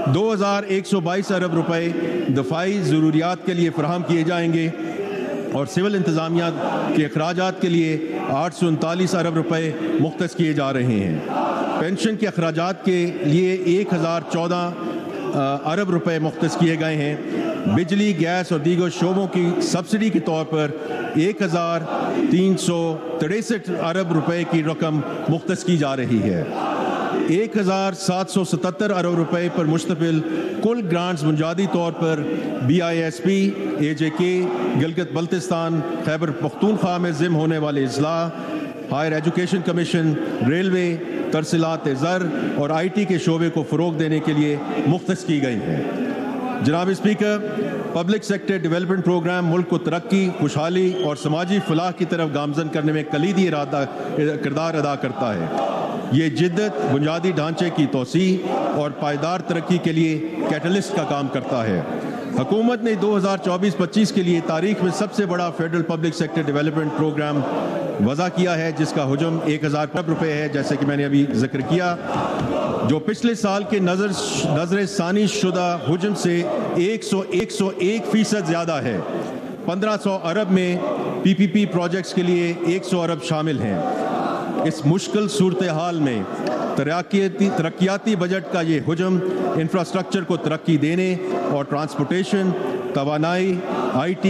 2122 अरब रुपए दफाई ज़रूरियात के लिए फराहम किए जाएंगे और सिविल इंतज़ामिया के अखराजात के लिए 839 अरब रुपए मुख्तस किए जा रहे हैं। पेंशन के अखराजात के लिए 1014 अरब रुपए मुख्तस किए गए हैं। बिजली, गैस और दीगर शोबों की सब्सिडी के तौर पर 1363 अरब रुपए की रकम मुख्तस की जा रही है। 1777 अरब रुपए पर मुश्तमिल कुल ग्रांट्स बुनियादी तौर पर BISP, AJK, गिलगित बल्तिस्तान, खैबर पख्तूनख्वा में ज़िम होने वाले इज़लाह, हायर एजुकेशन कमीशन, रेलवे, तरसीलात ज़र और IT के शोबे को फ़रोग़ देने के लिए मुख्तस की गई हैं। जनाब speaker, public sector development programme मुल्क को तरक्की, खुशहाली और समाजी फलाह की तरफ गामज़न करने में कलीदी किरदार अदा करता है। ये जिद्दत बुनियादी ढांचे की तोसी और पायदार तरक्की के लिए कैटलिस्ट का काम करता है। हुकूमत ने 2024-25 के लिए तारीख में सबसे बड़ा federal public sector development programme वज़ा किया है, जिसका हुजम 1000 अरब रुपये है, जैसे कि मैंने अभी जिक्र किया, जो पिछले साल के नज़र-ए-सानी शुदा हुजम से 101% ज़्यादा है। 1500 अरब में PPP प्रोजेक्ट्स के लिए 100 अरब शामिल हैं। इस मुश्किल सूरत हाल में तरक्याती बजट का ये हुजम इंफ्रास्ट्रक्चर को तरक्की देने और ट्रांसपोर्टेशन, तवानाई, IT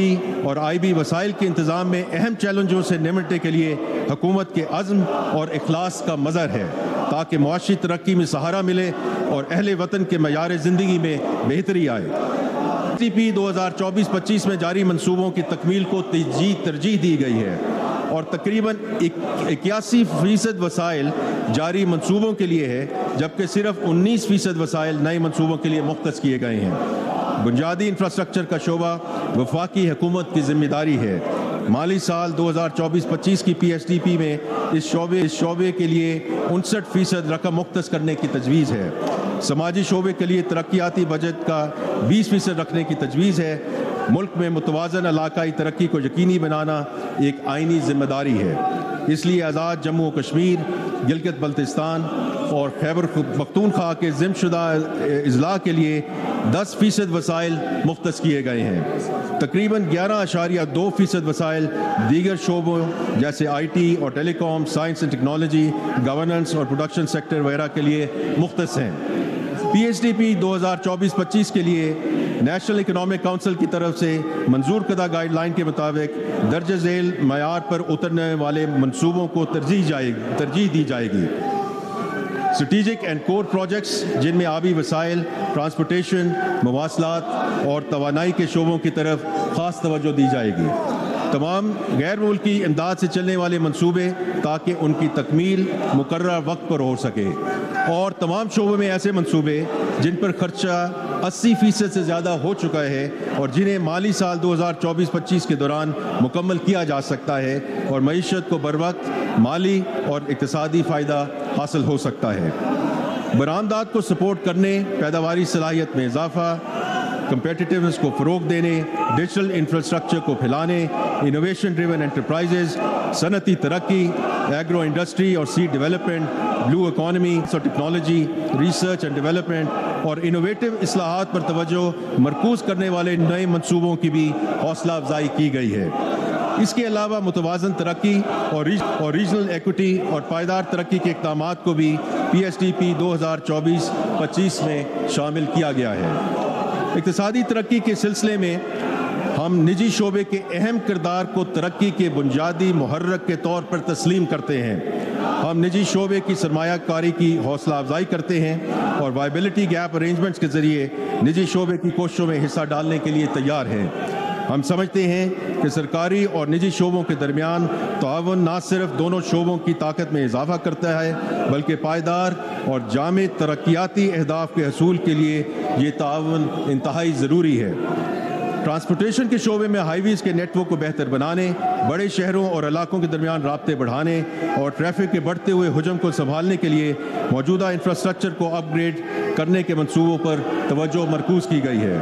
और IB वसाइल के इंतज़ाम में अहम चैलेंजों से निपटने के लिए हुकूमत के अज़्म और इखलास का मज़हर है, ताकि मुआशी तरक्की में सहारा मिले और अहले वतन के मयार ज़िंदगी में बेहतरी आए। TP 2024-25 में जारी मंसूबों की तकमील को तरजीह दी गई है और तकरीबन 81% वसाइल जारी मंसूबों के लिए है, जबकि सिर्फ 19% वसाइल नए मंसूबों के लिए मुख्तस किए गए हैं। बुनियादी इंफ्रास्ट्रक्चर का शोबा वफाकी हुकूमत की जिम्मेदारी है। माली साल 2024-25 की PSDP में इस शोबे के लिए 59% रकम मुख्तस करने की तजवीज़ है। समाजी शोबे के लिए तरक्याती बजट का 20% रखने की तजवीज़ है। मुल्क में मुतवाज़न इलाकाई तरक्की को यकीनी बनाना एक आइनी जिम्मेदारी है। इसलिए आज़ाद जम्मू कश्मीर, गिलगित बल्तिस्तान और खैबर पख्तूनख्वा के ज़िम्मेशुदा इज़लाह के लिए 10% वसाइल मुख्तस किए गए हैं। तकरीबन 11.2% वसाइल दीगर शोबों जैसे IT और telecom, science and technology, governance और प्रोडक्शन सेक्टर वगैरह के लिए मुख्तस हैं। PSDP 2024-25 के लिए नेशनल इकनॉमिक काउंसिल की तरफ से मंजूर करदा गाइडलाइन के मुताबिक दर्ज झेल मयार पर उतरने वाले मंसूबों को तरजीह दी जाएगी। स्ट्रेटेजिक एंड कोर प्रोजेक्ट्स जिनमें आबी वसाइल, ट्रांसपोर्टेशन, मवासलात और तवानाई के शोबों की तरफ ख़ास तवज्जो दी जाएगी। तमाम गैर मुल्की इमदाद से चलने वाले मंसूबे ताकि उनकी तकमील मुकर्रर वक्त पर हो सके, और तमाम शोबों में ऐसे मंसूबे जिन पर खर्चा 80% से ज़्यादा हो चुका है और जिन्हें माली साल 2024-25 के दौरान मुकम्मल किया जा सकता है और मईशत को बरवक्त माली और इक़्तिसादी फ़ायदा हासिल हो सकता है। बरामदात को सपोर्ट करने, पैदावारी सलाहियत में इजाफ़ा, कम्पेटिटिवनेस को फ़रोग़ देने, डिजिटल इंफ्रास्ट्रक्चर को फैलाने, इनोवेशन ड्रिवन एंटरप्राइजेज़, सनती तरक्की, एग्रो इंडस्ट्री और सीड डेवलपमेंट, ब्लू इकॉनमी और टेक्नोलॉजी, रिसर्च एंड डेवलपमेंट और इनोवेटिव इस्लाहात पर तवज्जो मरकूज़ करने वाले नए मंसूबों की भी हौसला अफजाई की गई है। इसके अलावा मुतवाज़न तरक्की और रीजनल एक्विटी और पायदार तरक्की के इक़दामात को भी PSDP 2024-25 में शामिल किया गया है। इक़्तिसादी तरक्की के सिलसिले में हम निजी शोबे के अहम किरदार को तरक्की के बुनियादी मुहर्रक के तौर पर तस्लीम करते हैं। हम निजी शोबे की सरमायाकारी की हौसला अफजाई करते हैं और वायबिलिटी गैप अरेंजमेंट्स के ज़रिए निजी शोबे की कोशिशों में हिस्सा डालने के लिए तैयार हैं। हम समझते हैं कि सरकारी और निजी शोबों के दरमियान ताउन न सिर्फ दोनों शोबों की ताकत में इजाफा करता है, बल्कि पायदार और जामे तरक्याती अहदाफ के हसूल के लिए ये ताउन इंतहाई ज़रूरी है। ट्रांसपोर्टेशन के शोबे में हाईवेज़ के नेटवर्क को बेहतर बनाने, बड़े शहरों और इलाकों के दरमियान राब्ते बढ़ाने और ट्रैफिक के बढ़ते हुए हुजम को संभालने के लिए मौजूदा इंफ्रास्ट्रक्चर को अपग्रेड करने के मंसूबों पर तवज्जो मरकूज़ की गई है।